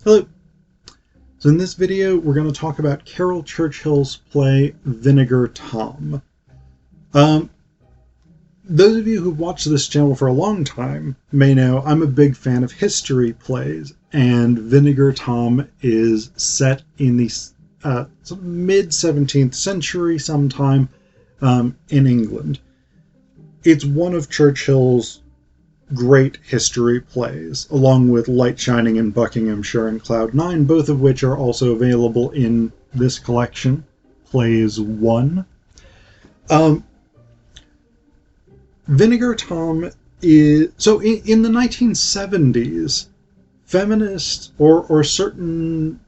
Hello. So in this video, we're going to talk about Caryl Churchill's play Vinegar Tom. Those of you who've watched this channel for a long time may know I'm a big fan of history plays, and Vinegar Tom is set in the mid-17th century sometime in England. It's one of Churchill's great history plays, along with Light Shining in Buckinghamshire and Cloud 9, both of which are also available in this collection, Plays 1. Vinegar Tom is... So in the 1970s, feminists, or a certain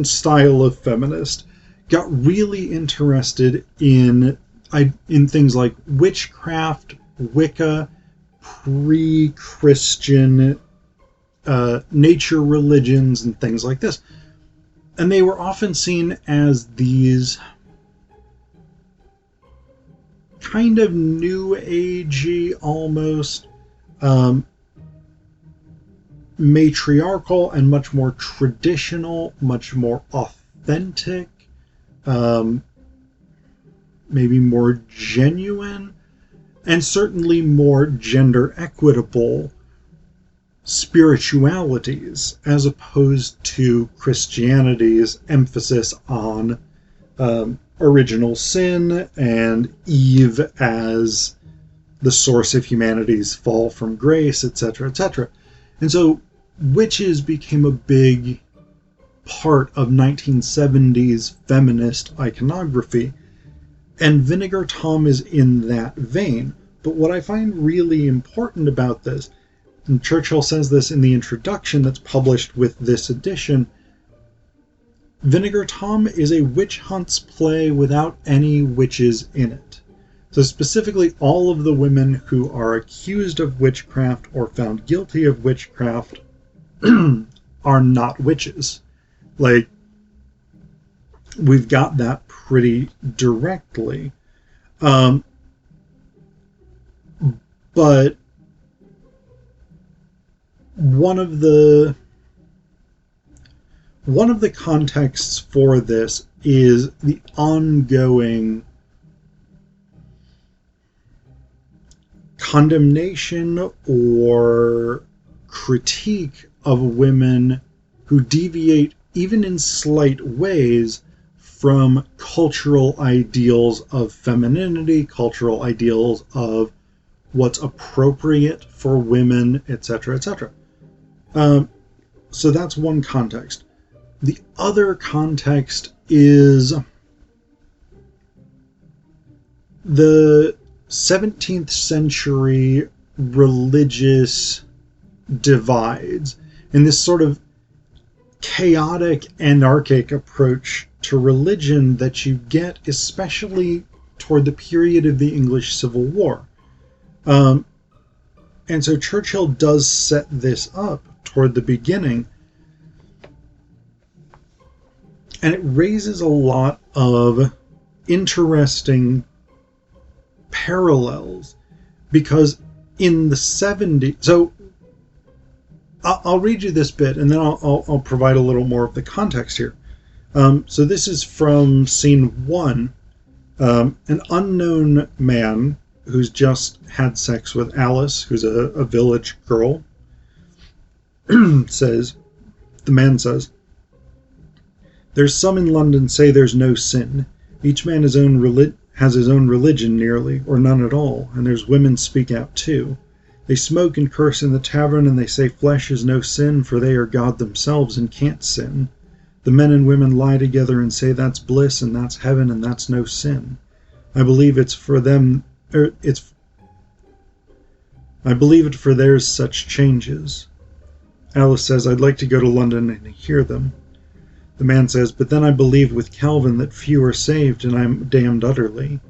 style of feminist, got really interested in things like witchcraft, Wicca, pre-Christian nature religions, and things like this. And they were often seen as these kind of new agey, almost matriarchal and much more traditional, much more authentic, maybe more genuine, and certainly more gender equitable spiritualities, as opposed to Christianity's emphasis on original sin and Eve as the source of humanity's fall from grace, etc., etc. And so witches became a big part of 1970s feminist iconography, and Vinegar Tom is in that vein. But what I find really important about this, and Churchill says this in the introduction that's published with this edition, Vinegar Tom is a witch hunts play without any witches in it. So specifically, all of the women who are accused of witchcraft or found guilty of witchcraft are not witches. Like, we've got that pretty directly. But one of the contexts for this is the ongoing condemnation or critique of women who deviate, even in slight ways, from cultural ideals of femininity, cultural ideals of what's appropriate for women, etc., etc. So that's one context. The other context is the 17th century religious divides and this sort of chaotic, anarchic approach to religion that you get, especially toward the period of the English Civil War. And so Churchill does set this up toward the beginning, and it raises a lot of interesting parallels, because in the 70s... So I'll read you this bit, and then I'll provide a little more of the context here. So this is from scene 1. An unknown man who's just had sex with Alice, who's a village girl, says, the man says, "There's some in London say there's no sin. Each man has his own religion nearly, or none at all, and there's women speak out too. They smoke and curse in the tavern, and they say flesh is no sin, for they are God themselves and can't sin. The men and women lie together and say that's bliss and that's heaven and that's no sin. I believe it's for them, I believe it for theirs such changes." Alice says, "I'd like to go to London and hear them." The man says, "But then I believe with Calvin that few are saved, and I'm damned utterly.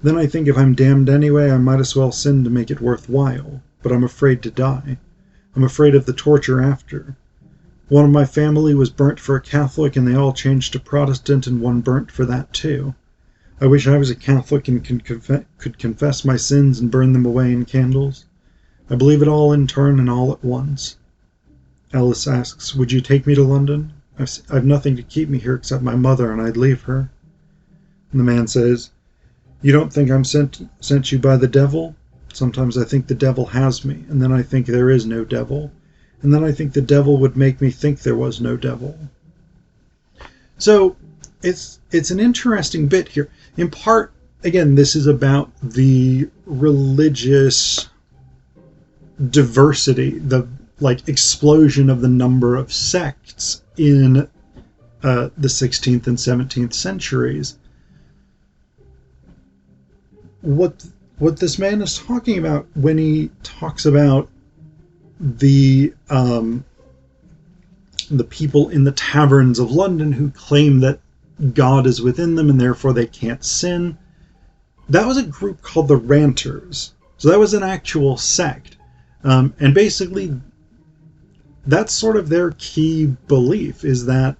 Then I think if I'm damned anyway, I might as well sin to make it worthwhile. But I'm afraid to die. I'm afraid of the torture after. One of my family was burnt for a Catholic, and they all changed to Protestant, and one burnt for that too. I wish I was a Catholic and could confess my sins and burn them away in candles. I believe it all in turn and all at once." Alice asks, "Would you take me to London? I've nothing to keep me here except my mother, and I'd leave her." And the man says, "You don't think I'm sent you by the devil? Sometimes I think the devil has me, and then I think there is no devil, and then I think the devil would make me think there was no devil." So it's an interesting bit here. In part, again, this is about the religious diversity, the explosion of the number of sects in the 16th and 17th centuries. What this man is talking about when he talks about the people in the taverns of London who claim that God is within them and therefore they can't sin, that was a group called the Ranters. So that was an actual sect. And basically, that's sort of their key belief, is that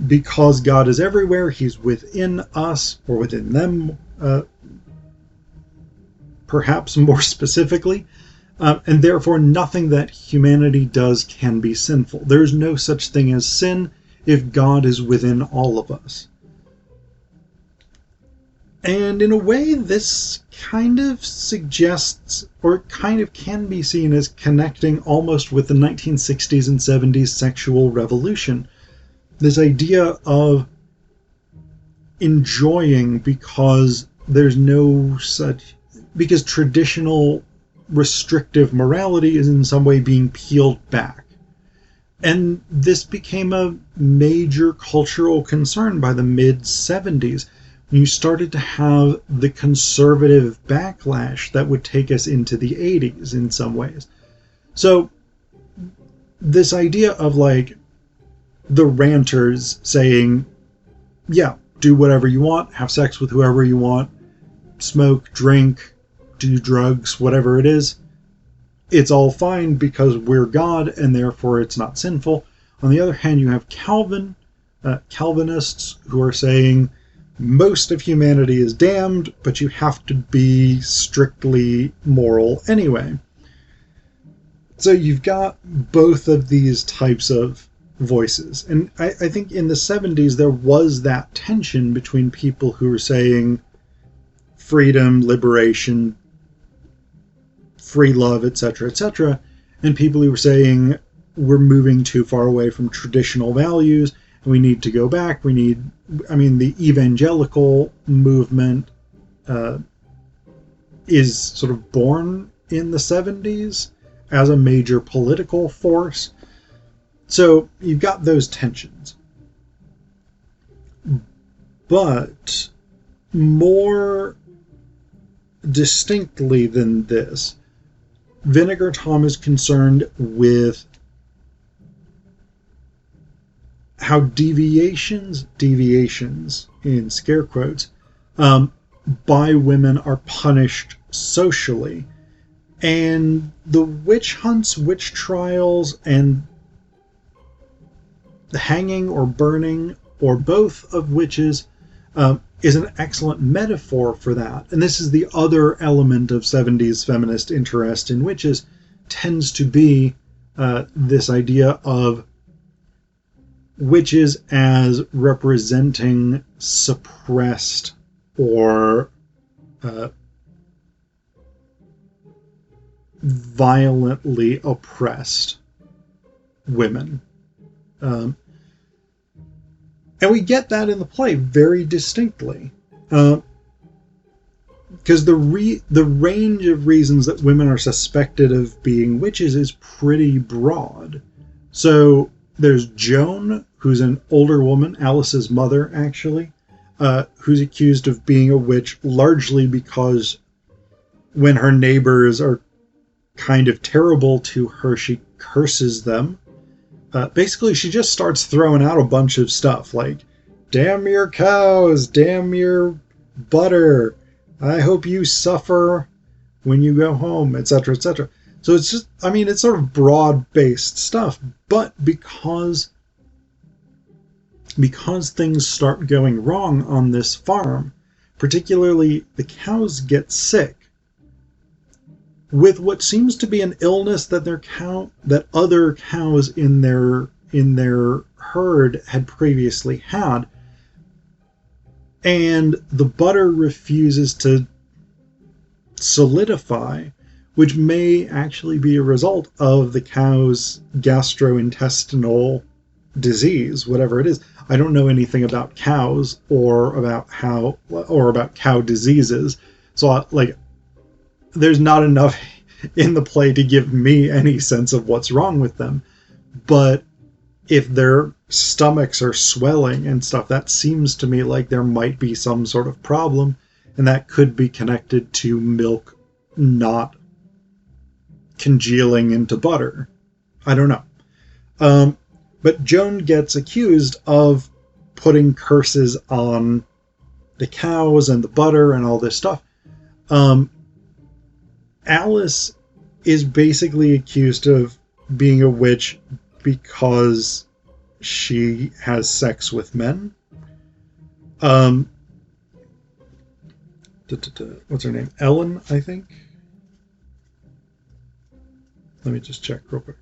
because God is everywhere, he's within us, or within them, perhaps more specifically, and therefore nothing that humanity does can be sinful. There's no such thing as sin if God is within all of us. And in a way, this kind of suggests, or kind of can be seen as connecting almost with the 1960s and 70s sexual revolution. This idea of enjoying because there's no such, because traditional restrictive morality is in some way being peeled back. And this became a major cultural concern by the mid-70s. You started to have the conservative backlash that would take us into the 80s in some ways. So this idea of the Ranters saying, yeah, do whatever you want, have sex with whoever you want, smoke, drink, do drugs, whatever it is, it's all fine because we're God and therefore it's not sinful. On the other hand, you have Calvinists who are saying most of humanity is damned, but you have to be strictly moral anyway. So you've got both of these types of voices. And I think in the 70s there was that tension between people who were saying freedom, liberation, free love, etc., and people who were saying we're moving too far away from traditional values and we need to go back. The evangelical movement is sort of born in the 70s as a major political force. So you've got those tensions. But more distinctly than this, Vinegar Tom is concerned with how deviations in scare quotes, by women are punished socially. And the witch hunts, witch trials, and the hanging or burning, or both of witches, is an excellent metaphor for that. And this is the other element of 70s feminist interest in witches, tends to be this idea of witches as representing suppressed or violently oppressed women. And we get that in the play very distinctly. Because the range of reasons that women are suspected of being witches is pretty broad. So there's Joan, who's an older woman, Alice's mother, actually, who's accused of being a witch largely because when her neighbors are kind of terrible to her, she curses them. Basically, she just starts throwing out a bunch of stuff like, damn your cows, damn your butter, I hope you suffer when you go home, etc., etc. So it's just, it's sort of broad-based stuff, but because things start going wrong on this farm, particularly the cows get sick, with what seems to be an illness that that other cows in their herd had previously had, and the butter refuses to solidify, which may actually be a result of the cow's gastrointestinal disease, whatever it is. I don't know anything about cows or about cow diseases, so there's not enough in the play to give me any sense of what's wrong with them. But if their stomachs are swelling and stuff, that seems to me like there might be some sort of problem, and that could be connected to milk not congealing into butter. I don't know. But Joan gets accused of putting curses on the cows and the butter and all this stuff. Alice is basically accused of being a witch because she has sex with men. What's her name? Ellen, I think? Let me just check real quick.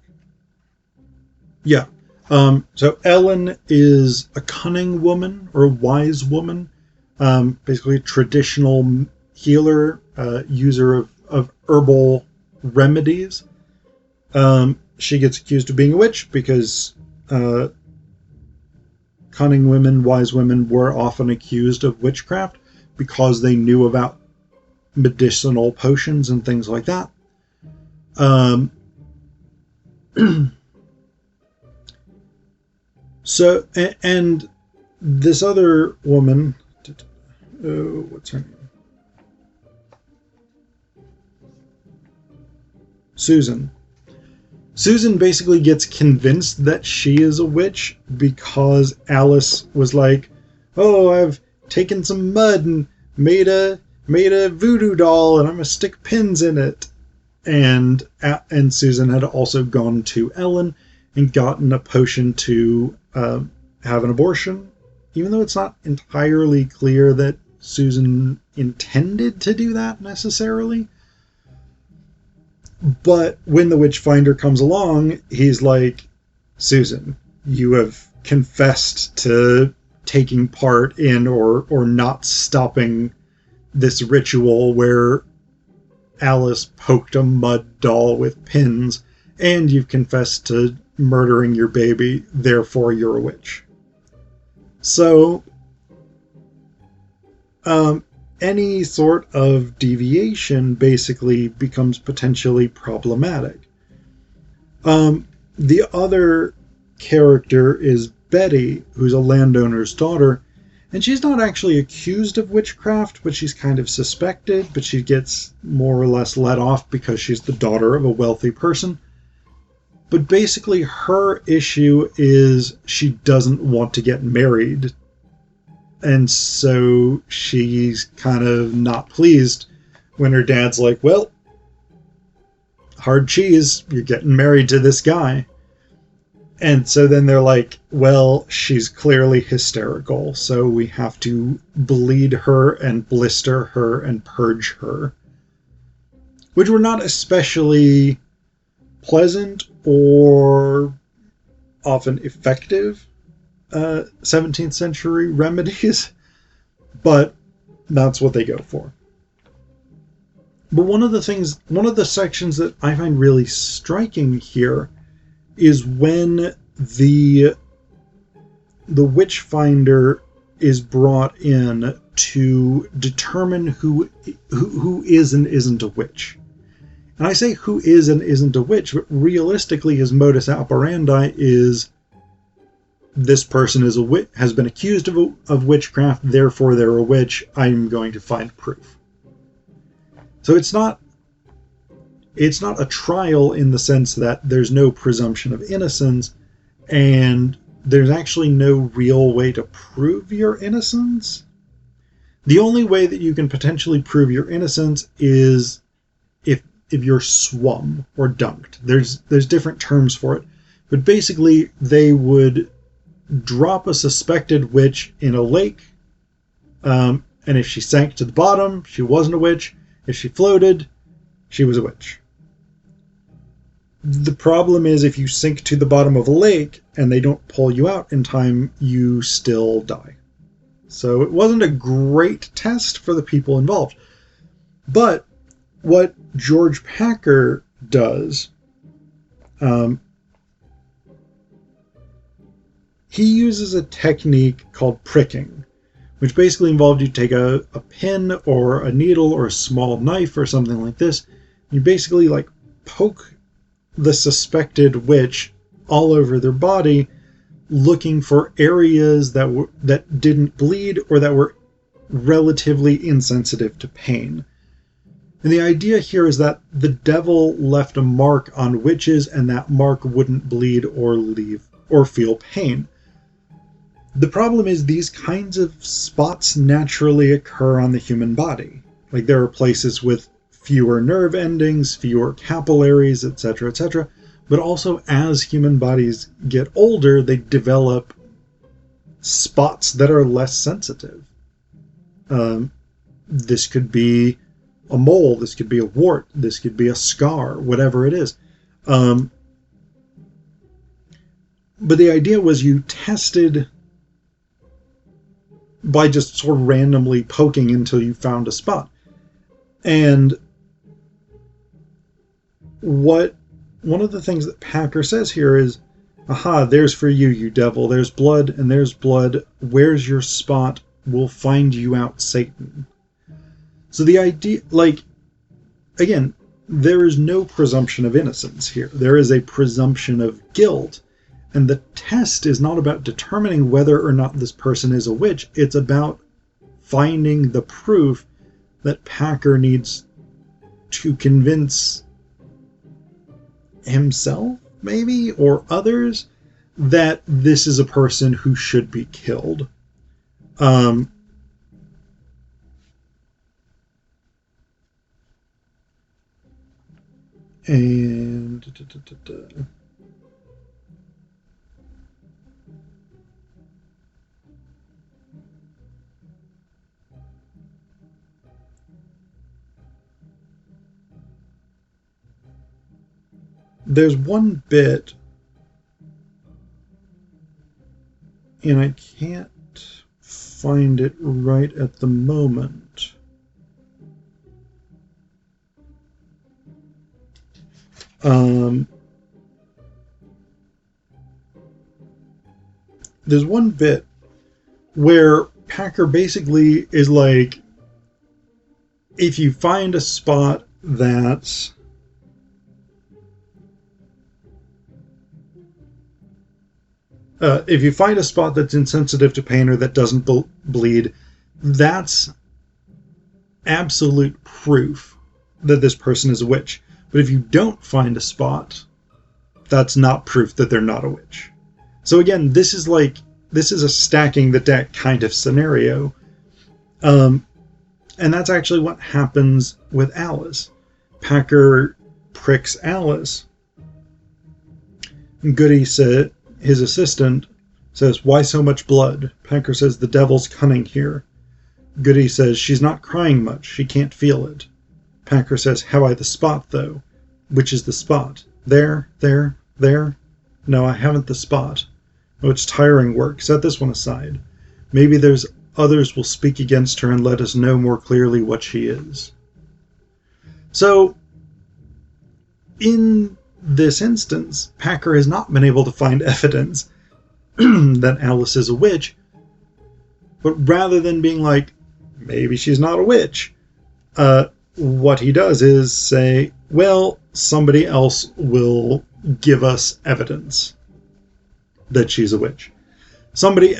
Yeah. So Ellen is a cunning woman or a wise woman, basically a traditional healer, user of herbal remedies. She gets accused of being a witch because cunning women, wise women were often accused of witchcraft because they knew about medicinal potions and things like that. So, and this other woman, what's her name? Susan. Susan basically gets convinced that she is a witch because Alice was like, "Oh, I've taken some mud and made a voodoo doll, and I'm gonna stick pins in it." And Susan had also gone to Ellen and gotten a potion to have an abortion, even though it's not entirely clear that Susan intended to do that necessarily. But when the Witchfinder comes along, he's like, "Susan, you have confessed to taking part in or not stopping this ritual where Alice poked a mud doll with pins, and you've confessed to murdering your baby, therefore you're a witch." So, any sort of deviation basically becomes potentially problematic. The other character is Betty, who's a landowner's daughter, and she's not actually accused of witchcraft, but she's kind of suspected, but she gets more or less let off because she's the daughter of a wealthy person. But basically her issue is she doesn't want to get married. And so she's kind of not pleased when her dad's like, "Well, hard cheese, you're getting married to this guy." And so then they're like, "Well, she's clearly hysterical, so we have to bleed her and blister her and purge her." Which were not especially pleasant or often effective 17th century remedies, but that's what they go for. But one of the sections that I find really striking here is when the Witchfinder is brought in to determine who is and isn't a witch. And I say who is and isn't a witch, but realistically his modus operandi is this person is has been accused of witchcraft, therefore they're a witch, I'm going to find proof. So it's not a trial in the sense that there's no presumption of innocence, and there's actually no real way to prove your innocence. The only way that you can potentially prove your innocence is if you're swum or dunked. There's different terms for it, but basically they would drop a suspected witch in a lake, and if she sank to the bottom, she wasn't a witch. If she floated, she was a witch. The problem is if you sink to the bottom of a lake and they don't pull you out in time, you still die. So it wasn't a great test for the people involved. But what George Packer does, he uses a technique called pricking, which basically involved you take a pin or a needle or a small knife or something like this. You basically like poke the suspected witch all over their body, looking for areas that didn't bleed or that were relatively insensitive to pain. And the idea here is that the devil left a mark on witches, and that mark wouldn't bleed or feel pain. The problem is these kinds of spots naturally occur on the human body. Like there are places with fewer nerve endings, fewer capillaries, etc., but also as human bodies get older, they develop spots that are less sensitive. This could be a mole, this could be a wart, this could be a scar, whatever it is. But the idea was you tested by just sort of randomly poking until you found a spot. And one of the things that Packer says here is, aha, there's for you, you devil. There's blood and there's blood. Where's your spot? We'll find you out, Satan. So the idea, like, again, there is no presumption of innocence here. There is a presumption of guilt. And the test is not about determining whether or not this person is a witch. It's about finding the proof that Packer needs to convince himself, maybe, or others, that this is a person who should be killed. There's one bit, and I can't find it right at the moment. There's one bit where Packer basically is like, if you find a spot that's if you find a spot that's insensitive to pain or that doesn't bleed, that's absolute proof that this person is a witch. But if you don't find a spot, that's not proof that they're not a witch. So again, this is a stacking the deck kind of scenario. And that's actually what happens with Alice. Packer pricks Alice. And Goody said, his assistant, says, "Why so much blood?" Packer says, "The devil's cunning here." Goody says, "She's not crying much. She can't feel it." Packer says, "Have I the spot, though?" "Which is the spot?" "There, there, there." "No, I haven't the spot." "Oh, it's tiring work. Set this one aside. Maybe there's others will speak against her and let us know more clearly what she is." So, in this instance, Packer has not been able to find evidence that Alice is a witch, but rather than being like, maybe she's not a witch, what he does is say, well, somebody else will give us evidence that she's a witch. Somebody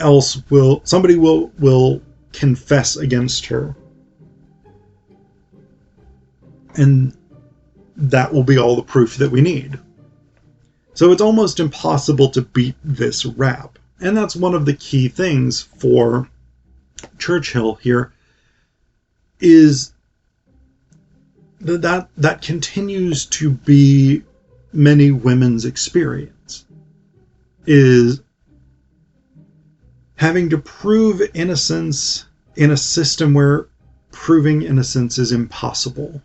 will confess against her. And that will be all the proof that we need. So it's almost impossible to beat this rap. And that's one of the key things for Churchill here, is that continues to be many women's experience, is having to prove innocence in a system where proving innocence is impossible.